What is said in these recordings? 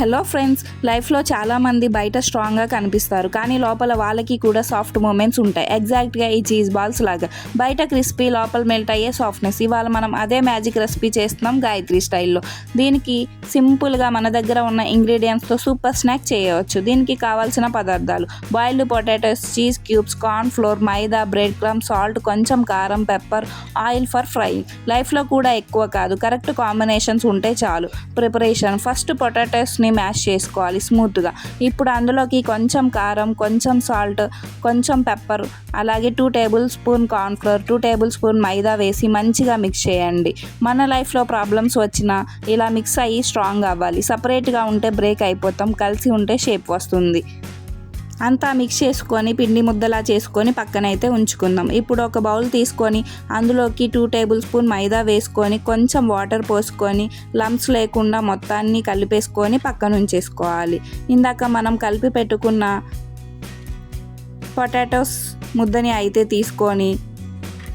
Hello friends, లైఫ్లో చాలామంది బయట స్ట్రాంగ్గా కనిపిస్తారు, కానీ లోపల వాళ్ళకి కూడా సాఫ్ట్ మూమెంట్స్ ఉంటాయి. ఎగ్జాక్ట్గా ఈ చీజ్ బాల్స్ లాగా బయట క్రిస్పీ, లోపల మెల్ట్ అయ్యే సాఫ్ట్నెస్. ఇవాళ మనం అదే మ్యాజిక్ రెసిపీ చేస్తున్నాం గాయత్రి స్టైల్లో. దీనికి సింపుల్గా మన దగ్గర ఉన్న ఇంగ్రీడియంట్స్తో సూపర్ స్నాక్ చేయవచ్చు. దీనికి కావాల్సిన పదార్థాలు: boiled potatoes, cheese cubes, corn flour, maida, bread crumb, salt, కొంచెం కారం, పెప్పర్, ఆయిల్ ఫర్ ఫ్రైయింగ్. లైఫ్లో కూడా ఎక్కువ కాదు, కరెక్ట్ కాంబినేషన్స్ ఉంటే చాలు. ప్రిపరేషన్: ఫస్ట్ పొటాటోస్ని మ్యాష్ చేసుకోవాలి స్మూత్గా. ఇప్పుడు అందులోకి కొంచెం కారం, కొంచెం సాల్ట్, కొంచెం పెప్పర్, అలాగే 2 tablespoon corn flour, 2 tablespoon maida వేసి మంచిగా మిక్స్ చేయండి. మన లైఫ్లో ప్రాబ్లమ్స్ వచ్చినా ఇలా మిక్స్ అయ్యి స్ట్రాంగ్ అవ్వాలి. సపరేట్గా ఉంటే బ్రేక్ అయిపోతాం, కలిసి ఉంటే షేప్ వస్తుంది. అంతా మిక్స్ చేసుకొని పిండి ముద్దలా చేసుకొని పక్కనైతే ఉంచుకుందాం. ఇప్పుడు ఒక బౌల్ తీసుకొని అందులోకి 2 టేబుల్ స్పూన్ మైదా వేసుకొని కొంచెం వాటర్ పోసుకొని లంప్స్ లేకుండా మొత్తాన్ని కలిపేసుకొని పక్కన ఉంచేసుకోవాలి. ఇందాక మనం కలిపి పెట్టుకున్న పొటాటోస్ ముద్దని అయితే తీసుకొని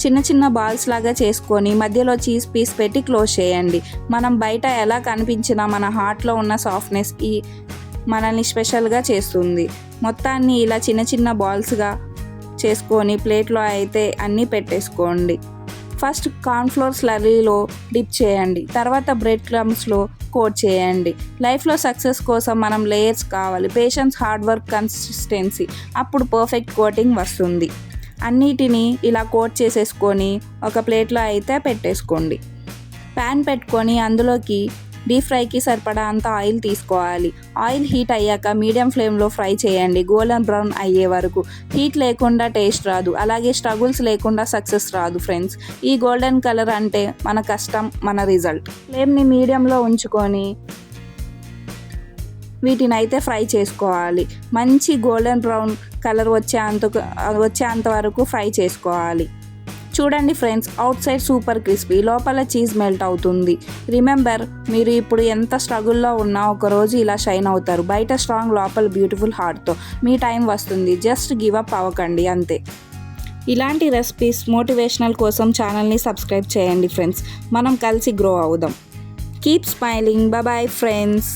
చిన్న చిన్న బాల్స్ లాగా చేసుకొని మధ్యలో చీజ్ పీస్ పెట్టి క్లోజ్ చేయండి. మనం బయట ఎలా కనిపించినా మన హార్ట్లో ఉన్న సాఫ్ట్నెస్ మనల్ని స్పెషల్గా చేస్తుంది. మొత్తాన్ని ఇలా చిన్న చిన్న బాల్స్గా చేసుకొని ప్లేట్లో అయితే అన్నీ పెట్టేసుకోండి. ఫస్ట్ కార్న్ఫ్లోర్ స్లర్రీలో డిప్ చేయండి, తర్వాత బ్రెడ్ క్రమ్స్లో కోట్ చేయండి. లైఫ్లో సక్సెస్ కోసం మనం లేయర్స్ కావాలి, పేషెన్స్, హార్డ్ వర్క్, కన్సిస్టెన్సీ. అప్పుడు పర్ఫెక్ట్ కోటింగ్ వస్తుంది. అన్నిటినీ ఇలా కోట్ చేసేసుకొని ఒక ప్లేట్లో అయితే పెట్టేసుకోండి. ప్యాన్ పెట్టుకొని అందులోకి డీప్ ఫ్రైకి సరిపడా అంత ఆయిల్ తీసుకోవాలి. ఆయిల్ హీట్ అయ్యాక మీడియం ఫ్లేమ్లో ఫ్రై చేయండి, గోల్డెన్ బ్రౌన్ అయ్యే వరకు. హీట్ లేకుండా టేస్ట్ రాదు, అలాగే స్ట్రగుల్స్ లేకుండా సక్సెస్ రాదు ఫ్రెండ్స్. ఈ గోల్డెన్ కలర్ అంటే మన కష్టం, మన రిజల్ట్. ఫ్లేమ్ని మీడియంలో ఉంచుకొని వీటిని అయితే ఫ్రై చేసుకోవాలి. మంచి గోల్డెన్ బ్రౌన్ కలర్ వచ్చేంత వరకు ఫ్రై చేసుకోవాలి. చూడండి friends, out side super crispy, లోపల చీజ్ మెల్ట్ అవుతుంది. రిమెంబర్, మీరు ఇప్పుడు ఎంత స్ట్రగుల్లో ఉన్నా ఒకరోజు ఇలా షైన్ అవుతారు. బయట స్ట్రాంగ్, లోపల బ్యూటిఫుల్ హార్ట్తో మీ టైం వస్తుంది. జస్ట్ గివ్ అప్ అవ్వకండి, అంతే. ఇలాంటి రెసిపీస్ మోటివేషనల్ కోసం ఛానల్ని సబ్స్క్రైబ్ చేయండి ఫ్రెండ్స్. మనం కలిసి గ్రో అవుదాం. Keep smiling. Bye friends.